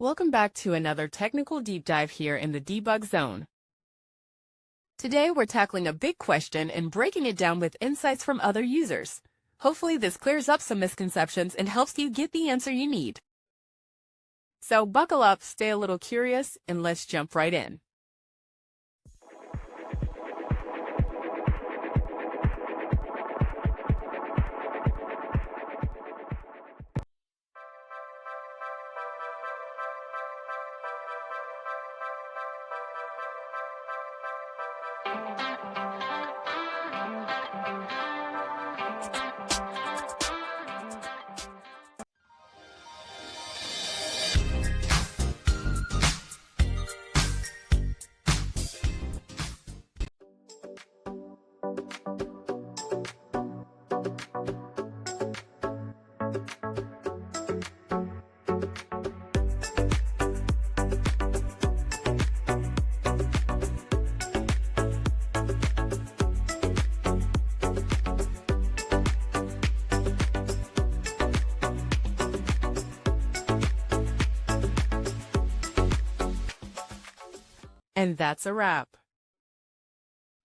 Welcome back to another technical deep dive here in the debug zone. Today we're tackling a big question and breaking it down with insights from other users. Hopefully this clears up some misconceptions and helps you get the answer you need. So buckle up, stay a little curious, and let's jump right in. And that's a wrap.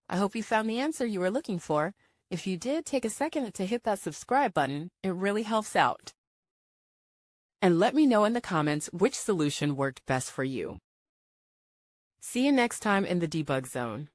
I hope you found the answer you were looking for. If you did, take a second to hit that subscribe button. It really helps out. And let me know in the comments which solution worked best for you. See you next time in the debug zone.